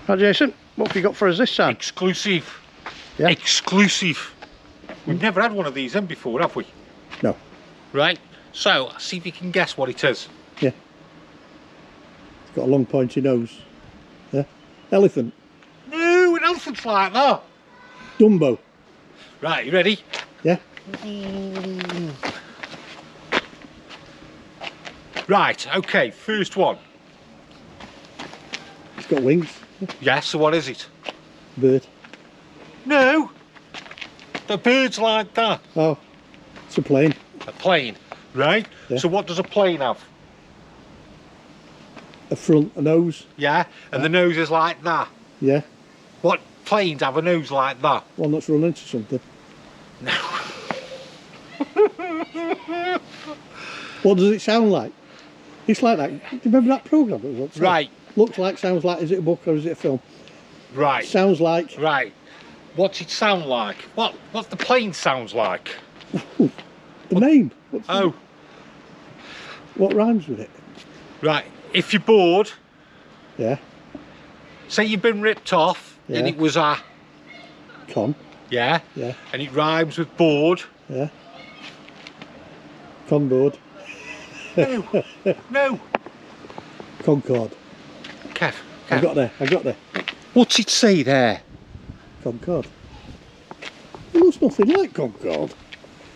Right, Jason, what have you got for us this time? Exclusive. Yeah. Exclusive. We've never had one of these in before, have we? No. Right, so see if you can guess what it is. Yeah. It's got a long pointy nose. Yeah. Elephant. No, an elephant's like that. Dumbo. Right, you ready? Yeah. Right, okay, first one. It's got wings. Yeah, so what is it? Bird. No. The bird's like that. Oh, it's a plane. A plane, right? Yeah. So what does a plane have? A front, a nose. Yeah, and the nose is like that. Yeah. What planes have a nose like that? One that's run into something. No. What does it sound like? It's like that. Do you remember that programme? That was on? Right. Looks like, sounds like. Is it a book or is it a film? Right. Sounds like. Right. What's it sound like? What the plane sounds like? The name. What's the- Oh. What rhymes with it? Right. If you're bored, Yeah. say you've been ripped off and Yeah. it was a, Con. yeah, Yeah. and it rhymes with bored. Yeah. Conboard. No. No. Concorde. Kev. I got there. I got there. What's it say there? Concorde. It looks nothing like Concorde.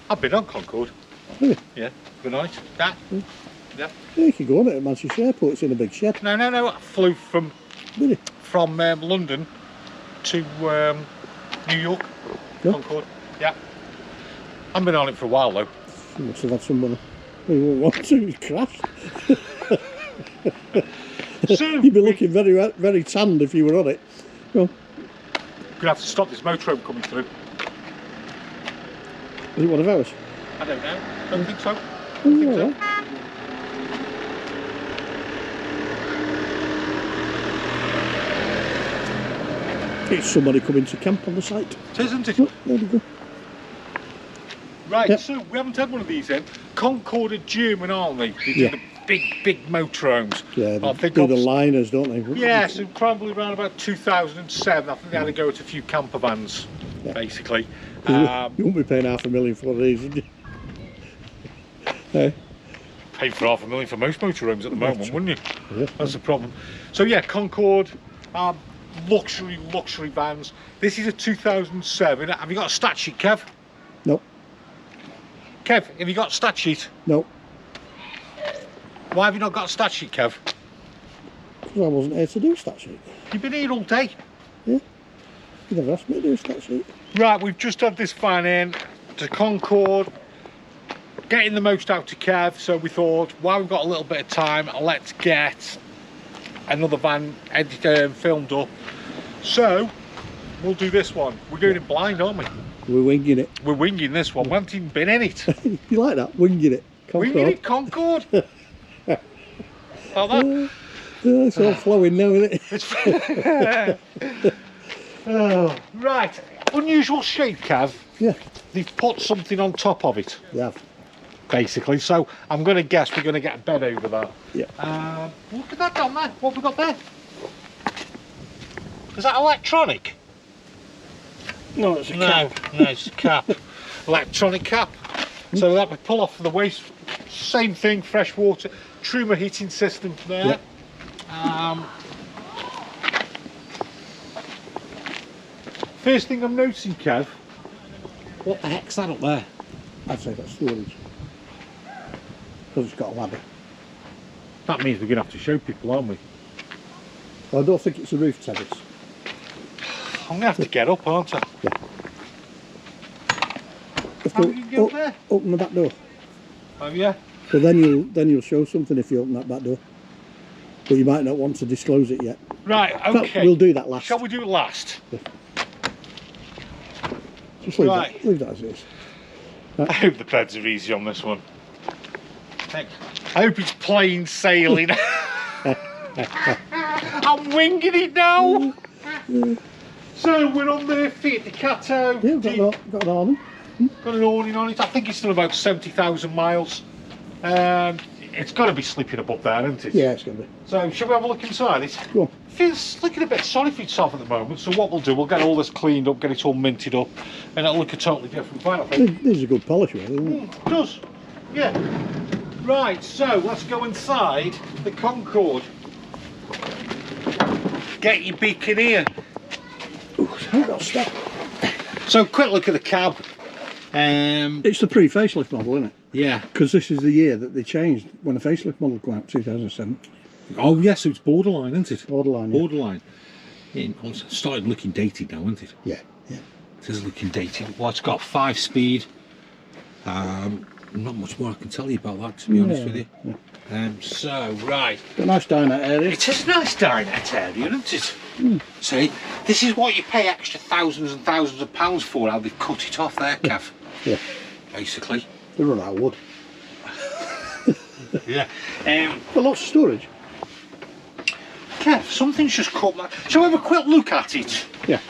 I've been on Concorde. Really? Yeah. Good night. That. Yeah. Yeah, you can go on it at Manchester Airport. It's in a big shed. No. I flew from Really? London to New York. Yeah. Concorde. Yeah. I've been on it for a while though. You must have had someone who won't want to crash. So You'd be looking very, very tanned if you were on it. Well, gonna have to stop this motorhome coming through. is it one of ours? I don't know. Don't think so. Oh, Don't think so. alright. It's somebody coming to camp on the site. It is, isn't it? Oh, there we go. Right, Yep. so we haven't had one of these in. Concorde are German, aren't they? They do Yeah. the big motorhomes. Yeah, I they think do the obs- liners, don't they? Yeah, so probably around about 2007. I think they had to go to a few camper vans, Yeah. basically. You wouldn't be paying $500,000 for one of these, would you? Hey? Pay for $500,000 for most motorhomes at the moment, wouldn't you? Yeah. That's the problem. So yeah, Concorde, luxury vans. This is a 2007. Have you got a stat sheet, Kev? No, Kev, have you got a stat sheet? no, Why have you not got a stat sheet, Kev? because I wasn't here to do a stat sheet. You've been here all day. Yeah, you never asked me to do a stat sheet. Right, we've just had this van in to Concorde, getting the most out of Kev, so we thought, while we've got a little bit of time, let's get another van edited and filmed up. So, we'll do this one. We're doing it blind, aren't we? We're winging it. We're winging this one. We haven't even been in it. You like that? Winging it. Concorde. Winging it, Concorde. Like that. It's all flowing now, isn't it? It's oh, right, unusual shape, Kev. Yeah, They've put something on top of it, yeah, basically. So I'm going to guess we're going to get a bed over that. yeah. Look at that down there. What have we got there? Is that electronic? No, it's a cap. No, it's a cap. Electronic cap. So that we pull off the waste. Same thing, fresh water. Truma heating system there. Yeah. First thing I'm noticing, Kev, what the heck's that up there? I'd say that's storage. Because it's got a ladder. That means we're going to have to show people, aren't we? Well, I don't think it's a roof terrace. I'm going to have to get up, aren't I? Yeah. How do you get up there? Open the back door. Oh yeah? So then you'll show something if you open that back door. But you might not want to disclose it yet. Right, But okay. we'll do that last. Shall we do it last? Just leave, Right. leave that as it is. I hope the beds are easy on this one. Heck, I hope it's plain sailing. I'm winging it now. So we're on the Fiat Ducato. Yeah, got an awning. Got an awning on it. I think it's still about 70,000 miles. it's got to be slipping above there, isn't it? Yeah, it's going to be. So, shall we have a look inside it? Go on. Feels looking a bit sorry for itself at the moment, so what we'll do, we'll get all this cleaned up, get it all minted up, and it'll look a totally different van, I think. This is a good polish, really, isn't it? It does, yeah. Right, so let's go inside the Concorde. Get your beacon here. Ooh, so I've got to stop. So, quick look at the cab. It's the pre-facelift model, isn't it? Yeah. Because this is the year that they changed when the facelift model came out, 2007. Oh yes, so it's borderline, isn't it? Borderline. Yeah. Borderline. It started looking dated now, isn't it? Yeah, yeah. It is looking dated. Well, it's got 5-speed. Not much more I can tell you about that, to be honest with you. Yeah. So, right. A nice dinette area. It is a nice dinette area, isn't it? See, this is what you pay extra thousands and thousands of pounds for, how they've cut it off there, Kev. Yeah. Basically. They run out of wood. Yeah. But lots of storage. Kev, something's just caught my... Shall we have a quick look at it? Yeah.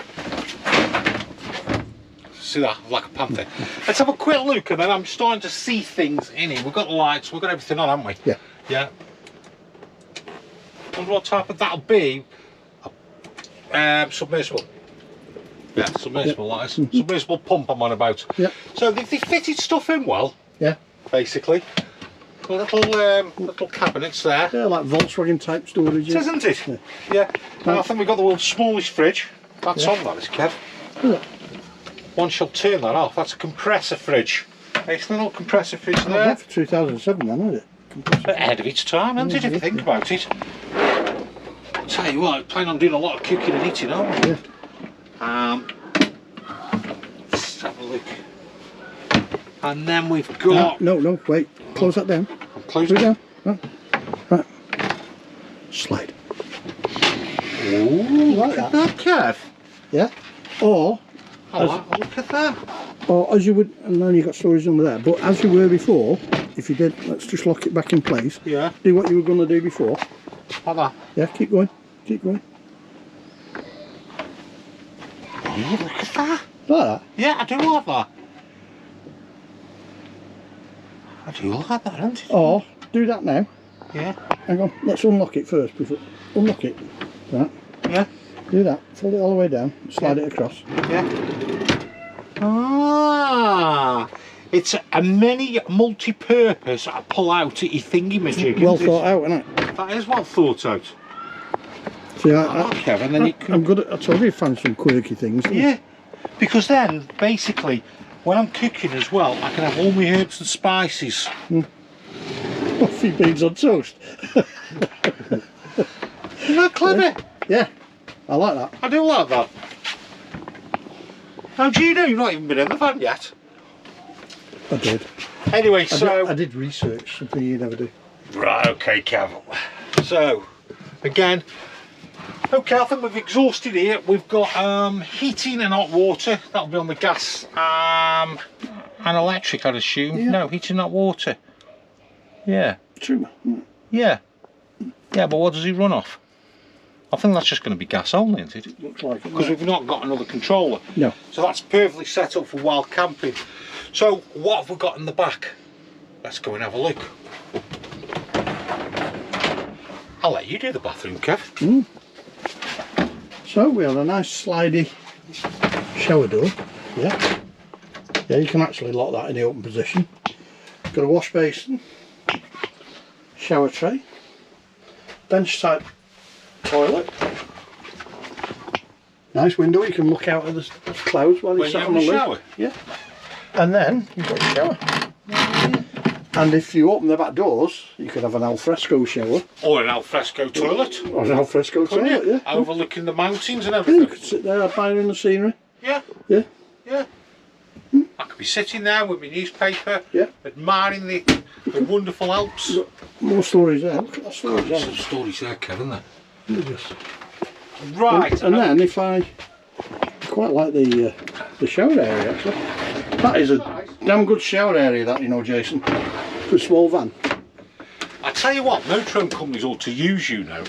See that? Like a panther. Let's have a quick look, and then I'm starting to see things in here. We've got the lights, we've got everything on, haven't we? Yeah. Yeah. Wonder what type of that'll be. Submersible. Yeah, submersible, that is. Submersible pump I'm on about. Yeah. So they fitted stuff in well. Yeah. Basically. Little cabinets there. Yeah, like Volkswagen type storage. It is, isn't it? Yeah. Yeah. And I think we've got the world's smallest fridge. That's Yeah. on that, is Kev. Yeah. One shall turn that off. That's a compressor fridge. It's a little compressor fridge there. Not for 2007 then, is it? Ahead of its time, isn't it, if you think about it? I'll tell you what, I plan on doing a lot of cooking and eating, aren't we? Yeah. Let's have a look. And then we've got... No, wait. Close that down. I'm closing it down. Right. Slide. Ooh, like look at that, Kev. Yeah. Or Look at that. Or as you would, and then you've got storage under there, but as you were before, if you did, let's just lock it back in place. Yeah. Do what you were going to do before. Like that. Yeah, keep going. Keep going. Yeah, look at that. Like that? Yeah, I do like that. I do like that, don't you? Or, do that now. Yeah. Hang on, let's unlock it first. Before, unlock it. Right. Yeah. Do that. Fold it all the way down. Slide it across. Yeah. Ah, it's a mini multi-purpose pull-out-y thingy-majig. Well thought out, isn't it? That is well thought out. See, Kevin, then you can... I'm good at, I told you, find some quirky things. Yeah, because then, basically, when I'm cooking as well, I can have all my herbs and spices. Coffee beans on toast. Isn't that clever? Yeah, I like that. I do like that. How do you know you've not even been in the van yet? I did. Anyway, so... I did research, something you never do. Right, okay, Kev. So, again, okay, I think we've exhausted here. We've got heating and hot water. That'll be on the gas and electric, I'd assume. Yeah. No, heating and hot water. Yeah. True. Yeah. Yeah, but what does he run off? I think that's just going to be gas only, isn't it? Looks like it. Because we've not got another controller. No. So that's perfectly set up for wild camping. So what have we got in the back? Let's go and have a look. I'll let you do the bathroom, Kev. So we have a nice slidey shower door. Yeah. Yeah, you can actually lock that in the open position. Got a wash basin, shower tray, bench type toilet. Nice window, you can look out at the clouds while you're sat on the shower. Yeah. And then you've got a shower. And if you open the back doors, you could have an alfresco shower. Or an alfresco toilet. Or an alfresco toilet, yeah. Overlooking the mountains and Yeah, everything. you could sit there admiring the scenery. Yeah. Yeah. Yeah. I could be sitting there with my newspaper, Yeah. admiring the wonderful Alps. Look, more storage there. Look at that storage There's there. some storage there, Kevin, there. Yes. Right. And then if I quite like the shower area actually. That is a damn good shower area, that, you know, Jason, for a small van. I tell you what, Motorhome companies ought to use you know,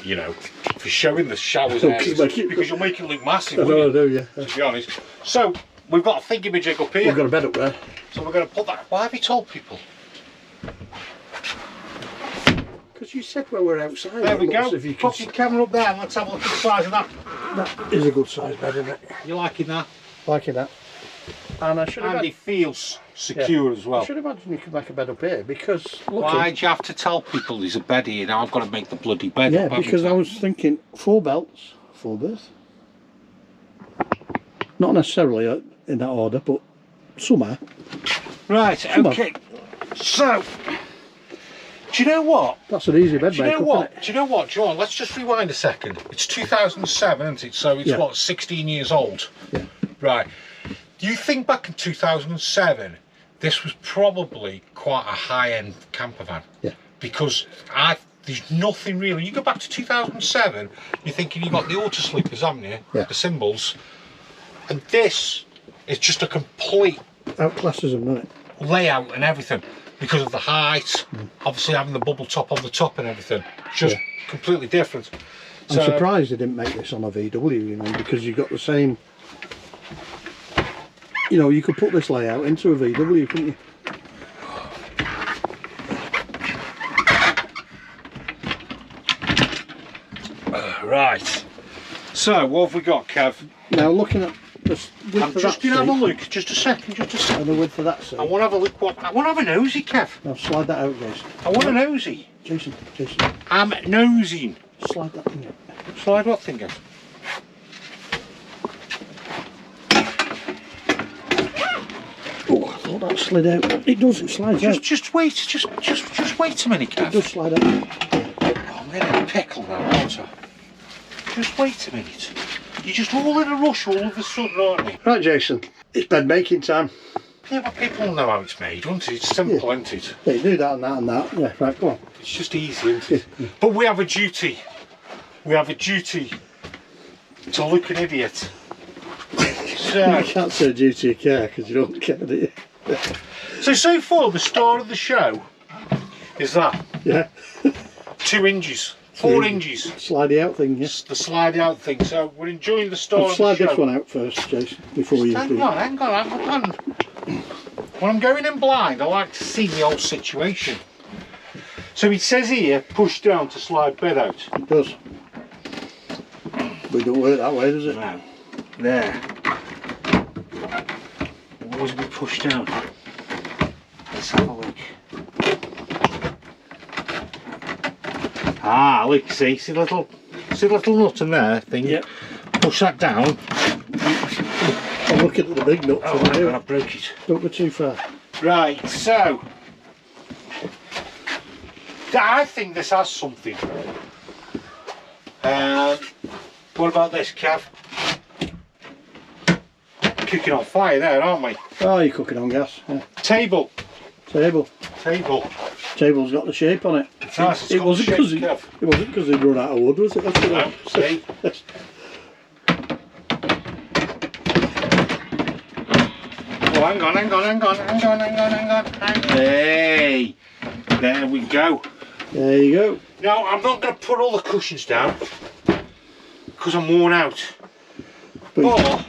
for showing the showers areas, because you'll make it look massive. I know, I do, yeah. To be honest. So we've got a thingamajig up here. We've got a bed up there. So we're going to put that. Why have you told people? As you said when we're outside. There we go. If you can Pop your camera up there and let's have a look at the size of that. That is a good size bed, isn't it? You liking that? Liking that. And I should have. And it feels secure as well. I should imagine you could make a bed up here because. Why'd you have to tell people there's a bed here? Now I've got to make the bloody bed up. Yeah, because I was thinking 4 belts, 4 berths. Not necessarily in that order, but somewhere. Right, okay. So, do you know what? That's an easy bed. Do you know what? Do you know what, John? Let's just rewind a second. It's 2007, isn't it? So it's what, 16 years old? Yeah. Right. Do you think back in 2007, this was probably quite a high-end camper van? Yeah. Because there's nothing really. You go back to 2007, you're thinking you've got the auto sleepers, haven't you? Yeah. The symbols. And this is just a complete outclasses them, doesn't it? Layout and everything because of the height, obviously having the bubble top on the top and everything. It's just completely different. I'm surprised they didn't make this on a VW, you know, because you've got the same. You know, you could put this layout into a VW, couldn't you? Right. So what have we got, Kev? Now looking at the width I'm of just that going to have a seat, look. Just a second. and the width of that seat. I want to have a look. I want to have a nosy, Kev. Now slide that out, Jason. I want a nosy. Jason. I'm nosing. Slide that thing out. Slide what thing out? Oh, I thought that slid out. It does. It slides out. Just wait. Just wait a minute, Kev. It does slide out. Oh, I'm getting a pickle now, aren't I? Just wait a minute. You're just all in a rush all of a sudden, aren't you? Right, Jason. It's bed making time. Yeah, but people know how it's made, won't it? It's simple, isn't it? Yeah, you do that and that and that. Yeah, right, go on. It's just easy, isn't it? But we have a duty. We have a duty to look an idiot. So, You can't say duty of care because you don't care, do you? so far the star of the show is that. Yeah. 2 inches. 4 inches. Slidey out thing, yes. The slide out thing. So we're enjoying the star of the Slide show. this one out first, Jason, before you do. Hang on. When I'm going in blind, I like to see the whole situation. So it says here, push down to slide bed out. It does. But it don't work that way, does it? No. There. Always be pushed down. Let's have a look. Ah, look, see the little nut in there thing? Yep. Push that down. I'm looking at the big nuts. Oh, hang on, I broke it. Don't go too far. Right, so I think this has something. What about this, Kev? Cooking on fire there, aren't we? Oh, you're cooking on gas. Yeah. Table. Table. Table's got the shape on it. It's nice. It wasn't because they'd run out of wood, was it? That's No, see. Oh, hang on. Hey, there we go. There you go. Now, I'm not going to put all the cushions down because I'm worn out. But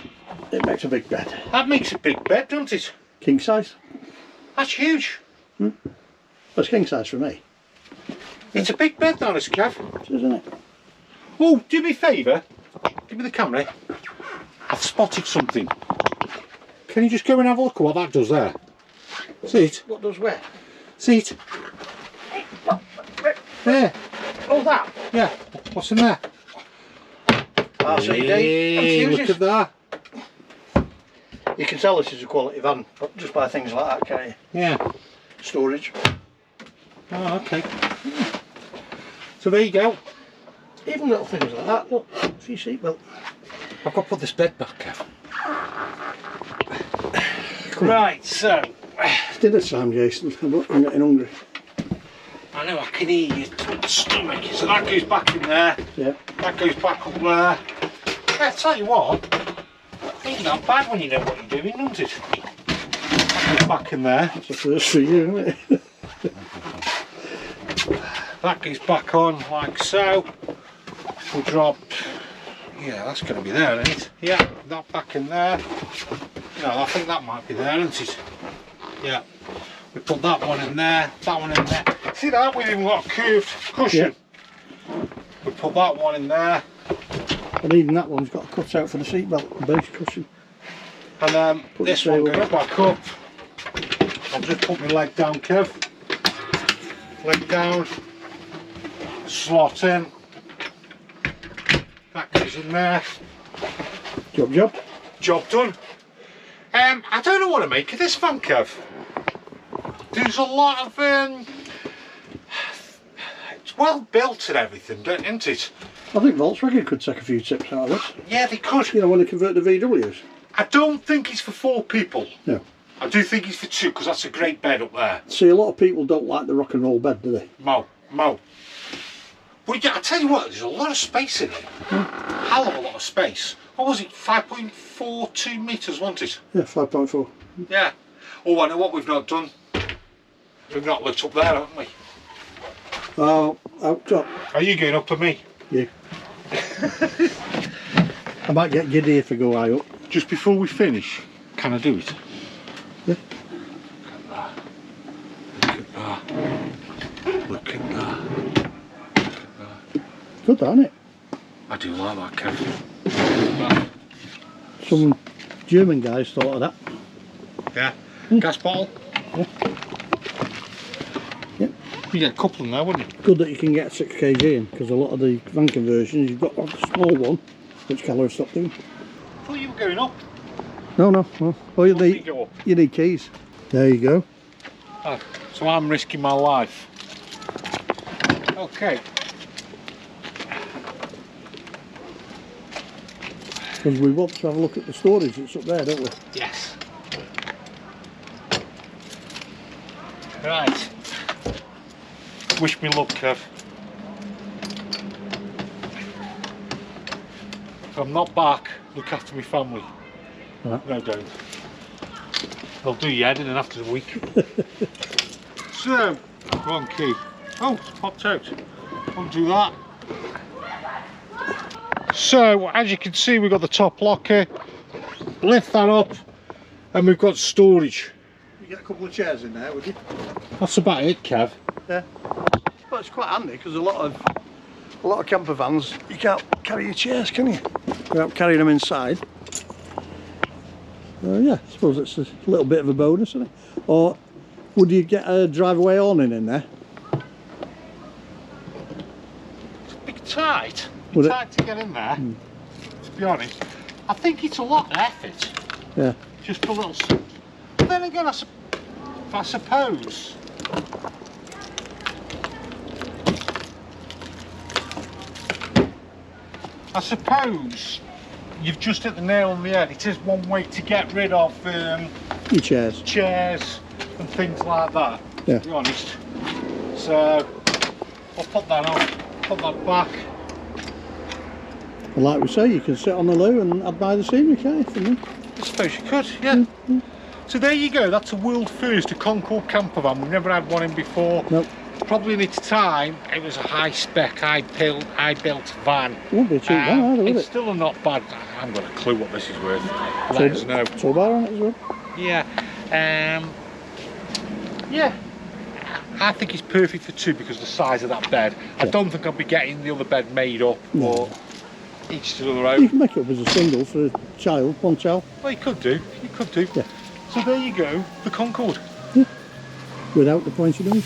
it makes a big bed. That makes a big bed, doesn't it? King size. That's huge. That's king size for me. It's a big bed, that is, Kev. Isn't it? Oh, do me a favour. Give me the camera. I've spotted something. Can you just go and have a look at what that does there? See it? What does where? See it? There. Oh, that? Yeah. What's in there? Hey, look at that. You can tell this is a quality van just by things like that, can't you? Yeah. Storage. Oh, okay. So there you go. Even little things like that. Look, for your seatbelt. I've got to put this bed back, Kev. Right, so It's dinner time, Jason. I'm getting hungry. I know I can hear your stomach. So that goes back in there. Yeah. That goes back up there. Yeah, I tell you what, ain't that bad when you know what you're doing, isn't it? That goes back in there. That's the first for you, isn't it? That goes back on like so. We'll drop. Yeah, that's going to be there, isn't it? Yeah, that back in there. No, I think that might be there, isn't it? Yeah. We put that one in there, that one in there. See that? We've even got a curved cushion. Yeah. We put that one in there. And even that one's got a cut out for the seatbelt, the base cushion. And then this one goes back up. I'll just put my leg down, Kev. Leg down. Slot in. That goes in there. Job. Job done. I don't know what to make of this van, Kev. There's a lot of it's well built and everything, isn't it? I think Volkswagen could take a few tips out of this. Yeah, they could. You know, when they convert to VWs. I don't think it's for 4 people. No. I do think it's for 2 because that's a great bed up there. See, a lot of people don't like the rock and roll bed, do they? Mo. But yeah, I tell you what, there's a lot of space in it. Hell of a lot of space. What was it? 5.42 metres, wasn't it? Yeah, 5.4. Yeah. Oh, I know what we've not done. We've not looked up there, haven't we? Oh, out top. Are you going up for me? Yeah. I might get giddy if I go high up. Just before we finish, can I do it? Yeah. Look at that. Look at that. Good, that, isn't it? I do like that, Kevin. Some German guys thought of that. Yeah. Gas bottle. Yeah. Yeah. You get a couple in there, wouldn't you? Good that you can get 6 kg in, because a lot of the van conversions, you've got like a small one, which colour have stopped doing. I thought you were going up. No. Oh, you need keys. There you go. Oh, so I'm risking my life. Okay. Because we want to have a look at the storage that's up there, don't we? Yes. Right. Wish me luck, Kev. If I'm not back, look after my family. Right. No, don't. They'll do your head in after the week. So, wrong key. Oh, it's popped out. Won't do that. So, as you can see, we've got the top locker. Lift that up, and we've got storage. You get a couple of chairs in there, would you? That's about it, Kev. Yeah. Well, it's quite handy because a lot of camper vans you can't carry your chairs, can you? Without carrying them inside. Yeah, I suppose it's a little bit of a bonus, isn't it? Or would you get a driveway awning in there? It's a bit tight. Would it? Tight to get in there. To be honest, I think it's a lot of effort. Yeah. Just a little. But then again, I suppose. I suppose you've just hit the nail on the head. It is one way to get rid of Your chairs. Chairs and things like that, Yeah. to be honest. So I'll put that on, put that back. And like we say, you can sit on the loo and admire the scenery, can't you? From there? I suppose you could, yeah. So there you go, that's a world first, a CONCORDE campervan. We've never had one in before. Nope. Probably in its time, it was a high spec, high built van. Won't be a cheap van either, would It's it? still not bad. I haven't got a clue what this is worth. Let us know. Tow bar on it as well. Yeah. Yeah. I think it's perfect for 2 because of the size of that bed. I don't think I'll be getting the other bed made up or each to the other You own. can make it up as a single for a child, one child. Well, you could do. You could do. Yeah. So there you go, the CONCORDE. Without the pointy nose.